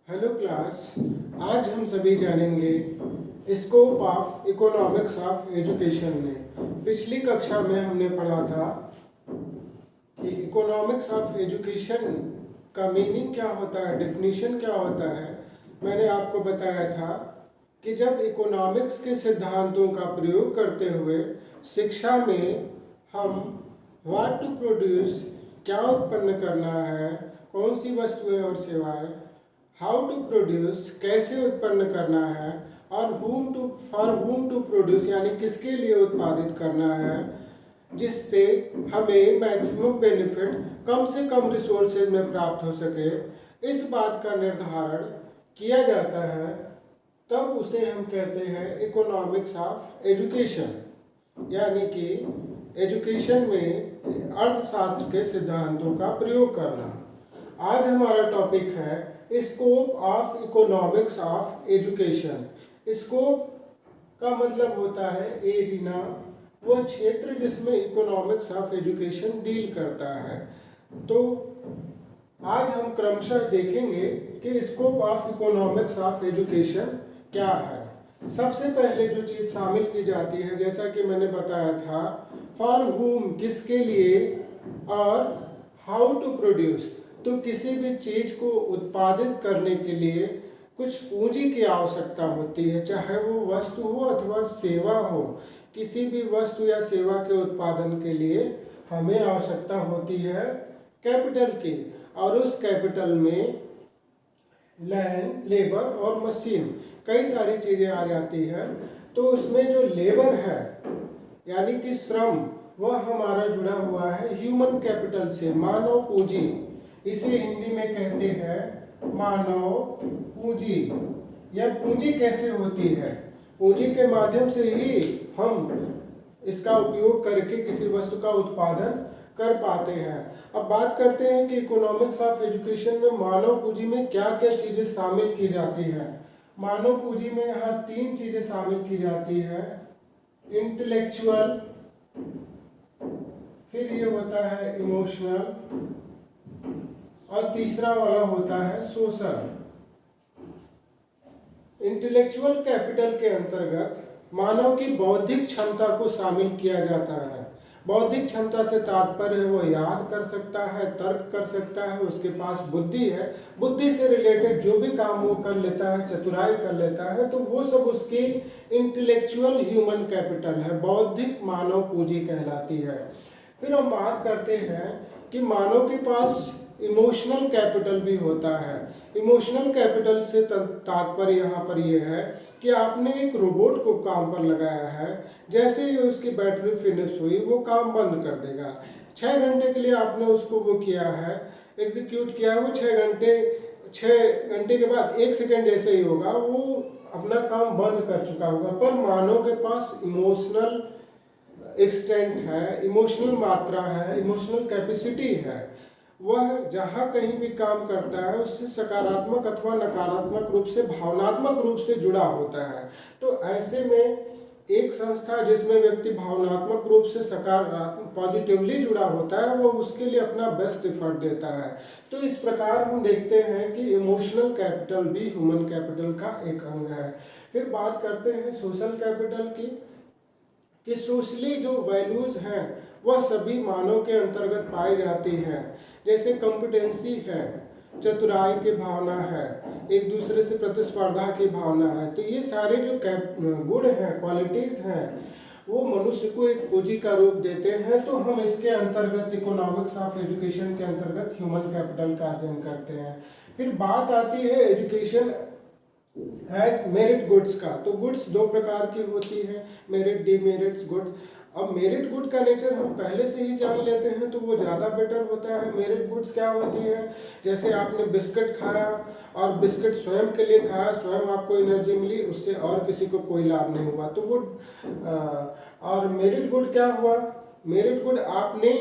Hello class. आज हम सभी जानेंगे scope of economics of education में। पिछली कक्षा में हमने पढ़ा था कि इकोनॉमिक्स ऑफ एजुकेशन का मीनिंग क्या होता है, डेफिनेशन क्या होता है। मैंने आपको बताया था कि जब इकोनॉमिक्स के सिद्धांतों का प्रयोग करते हुए शिक्षा में हम व्हाट टू प्रोड्यूस, क्या उत्पन्न करना है, कौन सी वस्तुएं और सेवाएं, हाउ टू प्रोड्यूस, कैसे उत्पन्न करना है, और फॉर whom टू प्रोड्यूस यानी किसके लिए उत्पादित करना है, जिससे हमें मैक्सिमम बेनिफिट कम से कम रिसोर्सेज में प्राप्त हो सके, इस बात का निर्धारण किया जाता है, तब उसे हम कहते हैं इकोनॉमिक्स ऑफ एजुकेशन। यानी कि एजुकेशन में अर्थशास्त्र के सिद्धांतों का प्रयोग करना। आज हमारा टॉपिक है scope of economics of education. Scope का मतलब होता है एरिना, वह क्षेत्र जिसमें इकोनॉमिक्स ऑफ एजुकेशन डील करता है। तो आज हम क्रमशः देखेंगे कि scope of economics of education क्या है। सबसे पहले जो चीज़ शामिल की जाती है, जैसा कि मैंने बताया था, फॉर whom किसके लिए, और हाउ टू प्रोड्यूस, तो किसी भी चीज़ को उत्पादित करने के लिए कुछ पूंजी की आवश्यकता होती है, चाहे वो वस्तु हो अथवा सेवा हो। किसी भी वस्तु या सेवा के उत्पादन के लिए हमें आवश्यकता होती है कैपिटल की, और उस कैपिटल में लैंड, लेबर और मशीन, कई सारी चीज़ें आ जाती है। तो उसमें जो लेबर है यानी कि श्रम, वह हमारा जुड़ा हुआ है ह्यूमन कैपिटल से, मानव पूंजी। इसे हिंदी में कहते हैं मानव पूंजी। यह पूंजी कैसे होती है? पूंजी के माध्यम से ही हम इसका उपयोग करके किसी वस्तु का उत्पादन कर पाते हैं। अब बात करते हैं कि इकोनॉमिक्स ऑफ एजुकेशन में मानव पूंजी में क्या क्या चीज़ें शामिल की जाती हैं। मानव पूंजी में यहाँ 3 चीज़ें शामिल की जाती है। इंटेलेक्चुअल, फिर ये होता है इमोशनल, और तीसरा वाला होता है सोशल। इंटेलेक्चुअल कैपिटल के अंतर्गत मानव की बौद्धिक क्षमता को शामिल किया जाता है। बौद्धिक क्षमता से तात्पर्य है वो याद कर सकता है, तर्क कर सकता है, उसके पास बुद्धि है, बुद्धि से रिलेटेड जो भी काम वो कर लेता है, चतुराई कर लेता है, तो वो सब उसकी इंटेलेक्चुअल ह्यूमन कैपिटल है, बौद्धिक मानव पूंजी कहलाती है। फिर हम बात करते हैं कि मानव के पास इमोशनल कैपिटल भी होता है। इमोशनल कैपिटल से तात्पर्य यहाँ पर यह है कि आपने एक रोबोट को काम पर लगाया है, जैसे ही उसकी बैटरी फिनिश हुई वो काम बंद कर देगा। 6 घंटे के लिए आपने उसको वो किया है, एग्जीक्यूट किया है, वो 6 घंटे के बाद 1 सेकेंड जैसे ही होगा वो अपना काम बंद कर चुका होगा। पर मानव के पास इमोशनल एक्सटेंट है, इमोशनल मात्रा है, इमोशनल कैपेसिटी है। वह जहाँ कहीं भी काम करता है उससे सकारात्मक अथवा नकारात्मक रूप से, भावनात्मक रूप से जुड़ा होता है। तो ऐसे में एक संस्था जिसमें व्यक्ति भावनात्मक रूप से सकारात्मक पॉजिटिवली जुड़ा होता है, वो उसके लिए अपना बेस्ट एफर्ट देता है। तो इस प्रकार हम देखते हैं कि इमोशनल कैपिटल भी ह्यूमन कैपिटल का एक अंग है। फिर बात करते हैं सोशल कैपिटल की, कि सोशली जो वैल्यूज़ हैं वह सभी मानव के अंतर्गत पाई जाती हैं। जैसे कॉम्पिटेंसी है, चतुराई की भावना है, एक दूसरे से प्रतिस्पर्धा की भावना है। तो ये सारे जो गुण हैं, क्वालिटीज़ हैं, वो मनुष्य को एक पूंजी का रूप देते हैं। तो हम इसके अंतर्गत इकोनॉमिक्स ऑफ एजुकेशन के अंतर्गत ह्यूमन कैपिटल का अध्ययन करते हैं। फिर बात आती है एजुकेशन एज मेरिट गुड्स का। तो गुड्स 2 प्रकार की होती है, मेरिट, डीमेरिट्स गुड्स। अब मेरिट गुड का नेचर हम पहले से ही जान लेते हैं तो वो ज़्यादा बेटर होता है। मेरिट गुड्स क्या होती है? जैसे आपने बिस्किट खाया और बिस्किट स्वयं के लिए खाया, स्वयं आपको एनर्जी मिली, उससे और किसी को कोई लाभ नहीं हुआ, तो वो और मेरिट गुड क्या हुआ? मेरिट गुड आपने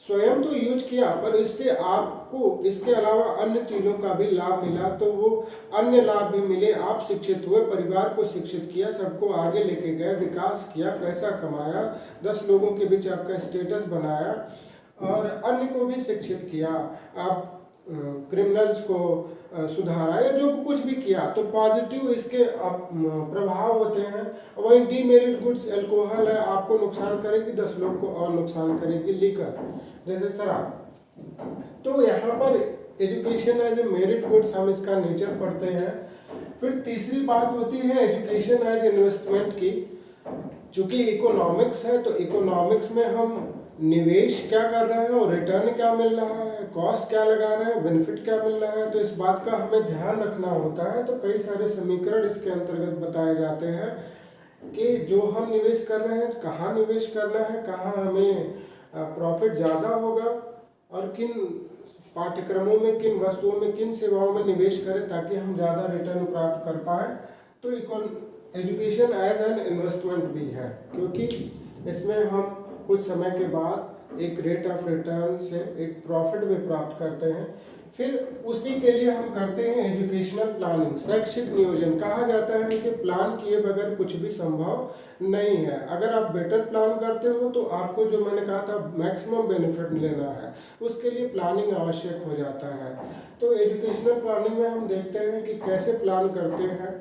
स्वयं तो यूज किया, पर इससे आपको इसके अलावा अन्य चीज़ों का भी लाभ मिला, तो वो अन्य लाभ भी मिले। आप शिक्षित हुए, परिवार को शिक्षित किया, सबको आगे लेके गए, विकास किया, पैसा कमाया, 10 लोगों के बीच आपका स्टेटस बनाया और अन्य को भी शिक्षित किया। आप क्रिमिनल्स को सुधारा या जो कुछ भी किया, तो पॉजिटिव इसके प्रभाव होते हैं। वहीं डीमेरिट गुड्स अल्कोहल है, आपको नुकसान करेगी, 10 लोग को और नुकसान करेगी। लीकर जैसे शराब। तो यहाँ पर education as a merit goods, हम इसका नेचर पढ़ते हैं। फिर तीसरी बात होती है एजुकेशन एज इन्वेस्टमेंट की। चूंकि इकोनॉमिक्स है तो इकोनॉमिक्स में हम निवेश क्या कर रहे हैं और रिटर्न क्या मिल रहा है, कॉस्ट क्या लगा रहे हैं, बेनिफिट क्या मिल रहा है, तो इस बात का हमें ध्यान रखना होता है। तो कई सारे समीकरण इसके अंतर्गत बताए जाते हैं कि जो हम निवेश कर रहे हैं कहाँ निवेश करना है, कहाँ हमें प्रॉफिट ज़्यादा होगा और किन पाठ्यक्रमों में, किन वस्तुओं में, किन सेवाओं में निवेश करें ताकि हम ज़्यादा रिटर्न प्राप्त कर पाए। तो एजुकेशन एज एन इन्वेस्टमेंट भी है, क्योंकि इसमें हम कुछ समय के बाद एक रेट ऑफ रिटर्न से एक प्रॉफिट भी प्राप्त करते हैं। फिर उसी के लिए हम करते हैं एजुकेशनल प्लानिंग, शैक्षिक नियोजन। कहा जाता है कि प्लान किए बगैर कुछ भी संभव नहीं है। अगर आप बेटर प्लान करते हो तो आपको, जो मैंने कहा था, मैक्सिमम बेनिफिट लेना है, उसके लिए प्लानिंग आवश्यक हो जाता है। तो एजुकेशनल प्लानिंग में हम देखते हैं कि कैसे प्लान करते हैं।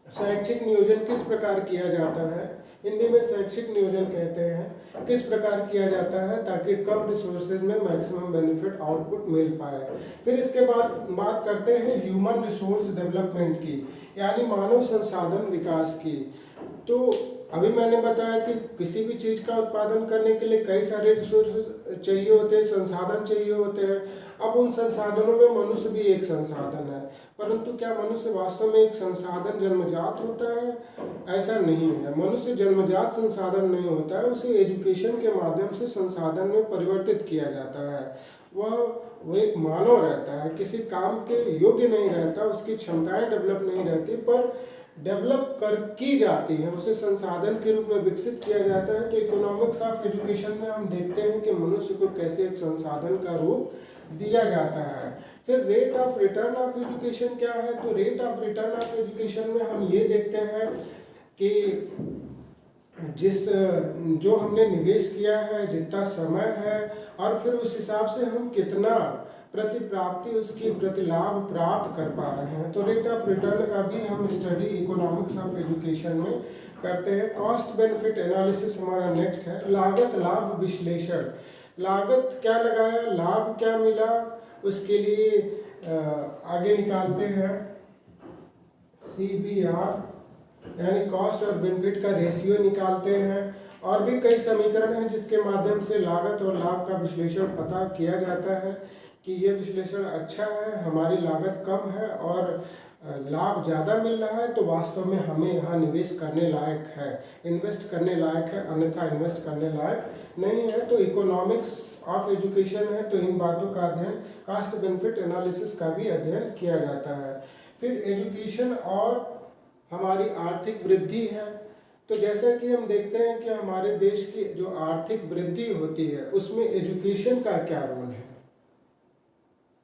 शैक्षिक नियोजन किस प्रकार किया जाता है, हिंदी में शैक्षिक नियोजन कहते हैं, किस प्रकार किया जाता है ताकि कम रिसोर्सेज में मैक्सिमम बेनिफिट आउटपुट मिल पाए। फिर इसके बाद बात करते हैं ह्यूमन रिसोर्स डेवलपमेंट की, यानी मानव संसाधन विकास की। तो अभी मैंने बताया कि किसी भी चीज़ का उत्पादन करने के लिए कई सारे रिसोर्स चाहिए होते हैं, संसाधन चाहिए होते हैं। अब उन संसाधनों में मनुष्य भी एक संसाधन है, परंतु क्या मनुष्य वास्तव में एक संसाधन जन्मजात होता है? ऐसा नहीं है। मनुष्य जन्मजात संसाधन नहीं होता है, उसे एजुकेशन के माध्यम से संसाधन में परिवर्तित किया जाता है। वह एक मानव रहता है, किसी काम के योग्य नहीं रहता, उसकी क्षमताएं डेवलप नहीं रहती, पर डेवलप कर की जाती है, उसे संसाधन के रूप में विकसित किया जाता है। तो इकोनॉमिक्स ऑफ एजुकेशन में हम देखते हैं कि मनुष्य को कैसे एक संसाधन का रूप दिया जाता है। फिर rate of return of education क्या है? तो rate of return of education में हम ये देखते हैं कि जो हमने निवेश किया है, जितना समय है, और फिर उस हिसाब से हम कितना प्रतिप्राप्ति, उसकी प्रतिलाभ प्राप्त कर पा रहे हैं। तो रेट ऑफ रिटर्न का भी हम स्टडी इकोनॉमिक्स ऑफ एजुकेशन में करते हैं। कॉस्ट बेनिफिट एनालिसिस हमारा नेक्स्ट है। लागत लाभ विश्लेषण, लागत क्या लगाया, लाभ क्या मिला, उसके लिए आगे निकालते हैं CBR, यानी कॉस्ट और बेनिफिट का रेशियो निकालते हैं। और भी कई समीकरण हैं जिसके माध्यम से लागत और लाभ का विश्लेषण पता किया जाता है कि ये विश्लेषण अच्छा है, हमारी लागत कम है और लाभ ज़्यादा मिल रहा है, तो वास्तव में हमें यहाँ निवेश करने लायक है, इन्वेस्ट करने लायक है, अन्यथा इन्वेस्ट करने लायक नहीं है। तो इकोनॉमिक्स ऑफ एजुकेशन है, तो इन बातों का अध्ययन, कास्ट बेनिफिट एनालिसिस का भी अध्ययन किया जाता है। फिर एजुकेशन और हमारी आर्थिक वृद्धि है। तो जैसा कि हम देखते हैं कि हमारे देश की जो आर्थिक वृद्धि होती है उसमें एजुकेशन का क्या रोल है,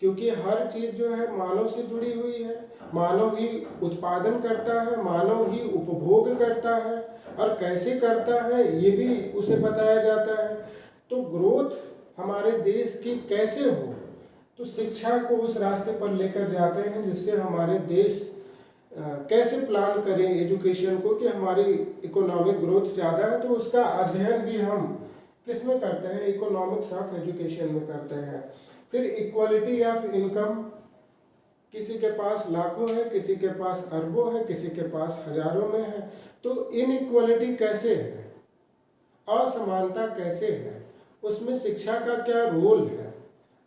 क्योंकि हर चीज़ जो है मानव से जुड़ी हुई है, मानव ही उत्पादन करता है, मानव ही उपभोग करता है, और कैसे करता है ये भी उसे बताया जाता है। तो ग्रोथ हमारे देश की कैसे हो, तो शिक्षा को उस रास्ते पर लेकर जाते हैं जिससे हमारे देश कैसे प्लान करें एजुकेशन को कि हमारी इकोनॉमिक ग्रोथ ज़्यादा है। तो उसका अध्ययन भी हम किस में करते हैं, इकोनॉमिक्स ऑफ एजुकेशन में करते हैं। फिर इक्वालिटी ऑफ इनकम, किसी के पास लाखों है, किसी के पास अरबों है, किसी के पास हजारों में है, तो इनइक्वालिटी कैसे है, असमानता कैसे है, उसमें शिक्षा का क्या रोल है,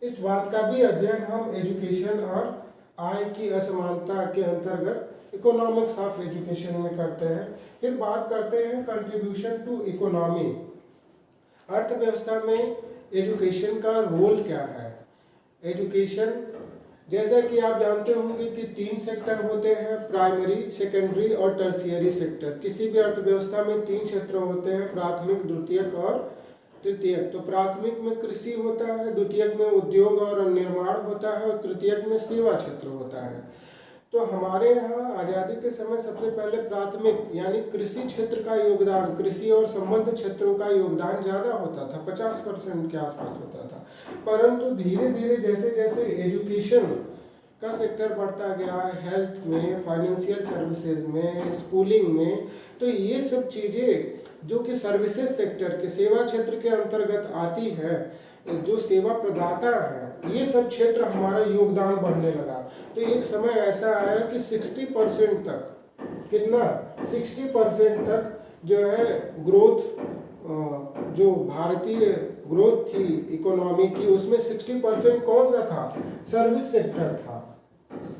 इस बात का भी अध्ययन हम एजुकेशन और आय की असमानता के अंतर्गत इकोनॉमिक्स ऑफ एजुकेशन में करते हैं। फिर बात करते हैं कंट्रीब्यूशन टू इकोनॉमी, अर्थव्यवस्था में एजुकेशन का रोल क्या है। एजुकेशन, जैसा कि आप जानते होंगे कि 3 सेक्टर होते हैं, प्राइमरी, सेकेंडरी और टर्शियरी सेक्टर। किसी भी अर्थव्यवस्था में 3 क्षेत्र होते हैं, प्राथमिक, द्वितीयक और तृतीयक। तो प्राथमिक में कृषि होता है, द्वितीयक में उद्योग और निर्माण होता है, और तृतीयक में सेवा क्षेत्र होता है। तो हमारे यहाँ आज़ादी के समय सबसे पहले प्राथमिक यानी कृषि क्षेत्र का योगदान, कृषि और संबद्ध क्षेत्रों का योगदान ज़्यादा होता था, 50% के आसपास होता था। परंतु धीरे धीरे जैसे जैसे एजुकेशन का सेक्टर बढ़ता गया, हेल्थ में, फाइनेंशियल सर्विसेज में, स्कूलिंग में, तो ये सब चीज़ें जो कि सर्विसेज सेक्टर के सेवा क्षेत्र के अंतर्गत आती है, जो सेवा प्रदाता है, ये सब क्षेत्र हमारा योगदान बढ़ने लगा। तो एक समय ऐसा आया कि 60% तक, कितना 60% तक जो है ग्रोथ, जो भारतीय ग्रोथ थी इकोनॉमी की, उसमें 60% कौन सा था? सर्विस सेक्टर था,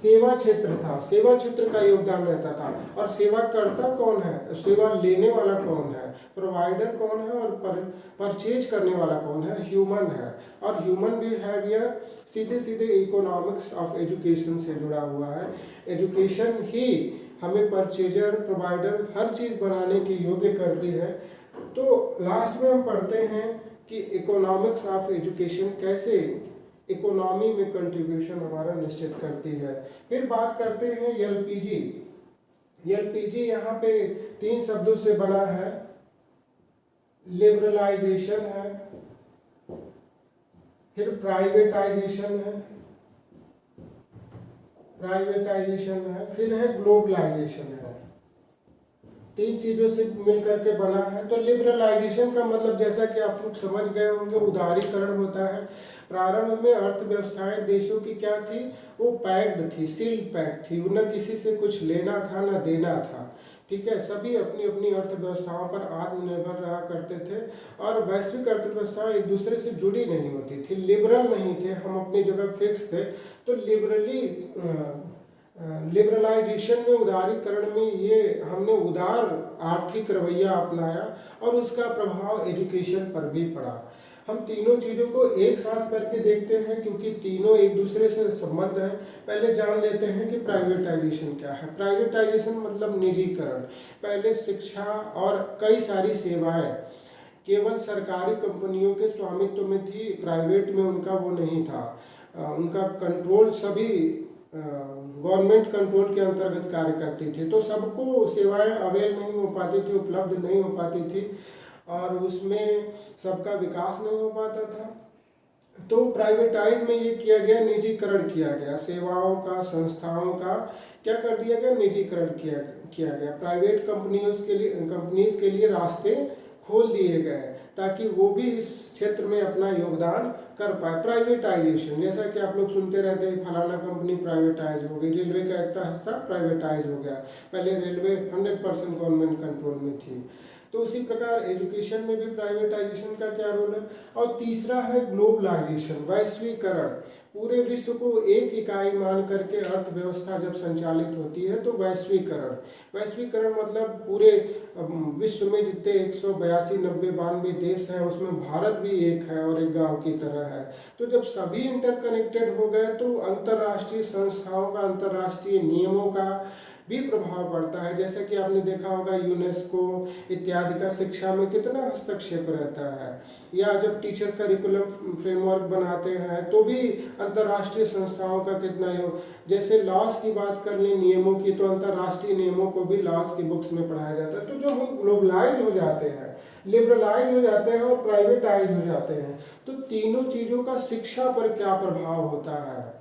सेवा क्षेत्र था, सेवा क्षेत्र का योगदान रहता था। और सेवा करता कौन है, सेवा लेने वाला कौन है, प्रोवाइडर कौन है, और परचेज करने वाला कौन है? ह्यूमन है। और ह्यूमन बिहेवियर सीधे सीधे इकोनॉमिक्स ऑफ एजुकेशन से जुड़ा हुआ है। एजुकेशन ही हमें परचेजर, प्रोवाइडर, हर चीज़ बनाने के योग्य करती है। तो लास्ट में हम पढ़ते हैं कि इकोनॉमिक्स ऑफ एजुकेशन कैसे इकोनॉमी में कंट्रीब्यूशन हमारा निश्चित करती है। फिर बात करते हैं एलपीजी। एलपीजी यहाँ पे 3 शब्दों से बना है, लिबरलाइजेशन है, फिर प्राइवेटाइजेशन है, फिर है ग्लोबलाइजेशन है। 3 चीज़ों से मिलकर के बना है। तो लिबरलाइजेशन का मतलब जैसा कि आप लोग समझ गए होंगे, उदारीकरण होता है। प्रारंभ में अर्थव्यवस्थाएं देशों की क्या थी? वो पैक्ड थी, सील्ड पैक्ड थी, उन्हें किसी से कुछ लेना था न देना था। ठीक है, सभी अपनी अपनी अर्थव्यवस्थाओं पर आत्मनिर्भर रहा करते थे और वैश्विक अर्थव्यवस्थाएं एक दूसरे से जुड़ी नहीं होती थी, लिबरल नहीं थे, हम अपनी जगह फिक्स थे। तो लिबरलाइजेशन में, उदारीकरण में, ये हमने उदार आर्थिक रवैया अपनाया और उसका प्रभाव एजुकेशन पर भी पड़ा। हम तीनों चीज़ों को एक साथ करके देखते हैं क्योंकि तीनों एक दूसरे से संबद्ध हैं। पहले जान लेते हैं कि प्राइवेटाइजेशन क्या है। प्राइवेटाइजेशन मतलब निजीकरण। पहले शिक्षा और कई सारी सेवाएं केवल सरकारी कंपनियों के स्वामित्व में थी, प्राइवेट में उनका वो नहीं था। उनका कंट्रोल सभी गवर्नमेंट कंट्रोल के अंतर्गत कार्य करती थी, तो सबको सेवाएं अवेल नहीं हो पाती थी, उपलब्ध नहीं हो पाती थी और उसमें सबका विकास नहीं हो पाता था। तो प्राइवेटाइज में ये किया गया, निजीकरण किया गया, सेवाओं का, संस्थाओं का क्या कर दिया गया? निजीकरण किया गया। प्राइवेट कंपनीज के लिए रास्ते खोल दिए गए ताकि वो भी इस क्षेत्र में अपना योगदान कर पाए। प्राइवेटाइजेशन, जैसा कि आप लोग सुनते रहते हैं, फलाना कंपनी प्राइवेटाइज हो गई, रेलवे का इतना हिस्सा प्राइवेटाइज हो गया। पहले रेलवे 100% गवर्नमेंट कंट्रोल में थी। तो उसी प्रकार एजुकेशन में भी प्राइवेटाइजेशन का क्या रोल है। और तीसरा है ग्लोबलाइजेशन, वैश्वीकरण। पूरे विश्व को एक इकाई मान करके अर्थव्यवस्था जब संचालित होती है तो वैश्वीकरण मतलब पूरे विश्व में जितने 182, 90, 92 देश हैं उसमें भारत भी एक है और एक गांव की तरह है। तो जब सभी इंटरकनेक्टेड हो गए तो अंतर्राष्ट्रीय संस्थाओं का, अंतर्राष्ट्रीय नियमों का भी प्रभाव पड़ता है। जैसे कि आपने देखा होगा यूनेस्को इत्यादि का शिक्षा में कितना हस्तक्षेप रहता है, या जब टीचर करिकुलम फ्रेमवर्क बनाते हैं तो भी अंतर्राष्ट्रीय संस्थाओं का कितना योग। जैसे लॉस की बात कर लें, नियमों की, तो अंतर्राष्ट्रीय नियमों को भी लॉस की बुक्स में पढ़ाया जाता है। तो जो हम ग्लोबलाइज हो जाते हैं, लिबरलाइज हो जाते हैं और प्राइवेटाइज हो जाते हैं, तो तीनों चीज़ों का शिक्षा पर क्या प्रभाव होता है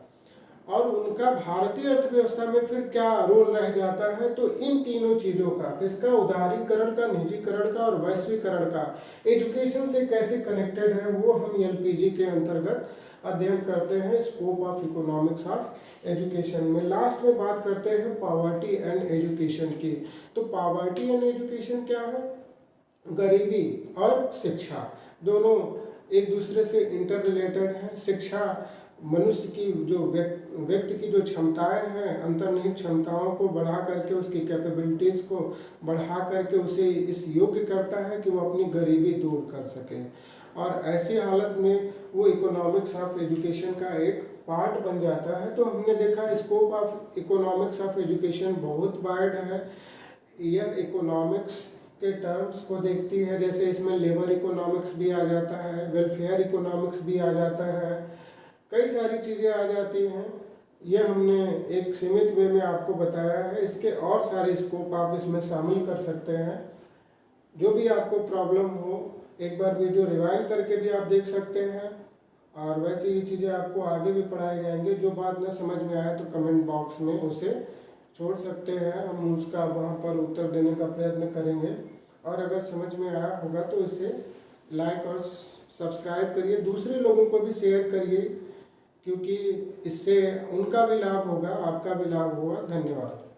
और उनका भारतीय अर्थव्यवस्था में फिर क्या रोल रह जाता है। तो इन तीनों चीज़ों का, किसका? उदारीकरण का, निजीकरण का और वैश्वीकरण का, एजुकेशन से कैसे कनेक्टेड है, वो हम एलपीजी के अंतर्गत अध्ययन करते हैं, scope of economics of education में। लास्ट में बात करते हैं पॉवर्टी एंड एजुकेशन की। तो पॉवर्टी एंड एजुकेशन क्या है? गरीबी और शिक्षा दोनों एक दूसरे से इंटर रिलेटेड है। शिक्षा मनुष्य की जो व्यक्ति की जो क्षमताएं हैं, अंतर्निहित क्षमताओं को बढ़ा करके, उसकी कैपेबिलिटीज़ को बढ़ा करके उसे इस योग्य करता है कि वो अपनी गरीबी दूर कर सके। और ऐसी हालत में वो इकोनॉमिक्स ऑफ एजुकेशन का एक पार्ट बन जाता है। तो हमने देखा scope of economics of education बहुत वाइड है। यह इकोनॉमिक्स के टर्म्स को देखती है, जैसे इसमें लेबर इकोनॉमिक्स भी आ जाता है, वेलफेयर इकोनॉमिक्स भी आ जाता है, कई सारी चीज़ें आ जाती हैं। ये हमने एक सीमित वे में आपको बताया है। इसके और सारे स्कोप आप इसमें शामिल कर सकते हैं। जो भी आपको प्रॉब्लम हो, एक बार वीडियो रिवाइंड करके भी आप देख सकते हैं, और वैसे ये चीज़ें आपको आगे भी पढ़ाई जाएंगे। जो बात न समझ में आए तो कमेंट बॉक्स में उसे छोड़ सकते हैं, हम उसका वहाँ पर उत्तर देने का प्रयत्न करेंगे। और अगर समझ में आया होगा तो इसे लाइक और सब्सक्राइब करिए, दूसरे लोगों को भी शेयर करिए, क्योंकि इससे उनका भी लाभ होगा, आपका भी लाभ होगा। धन्यवाद।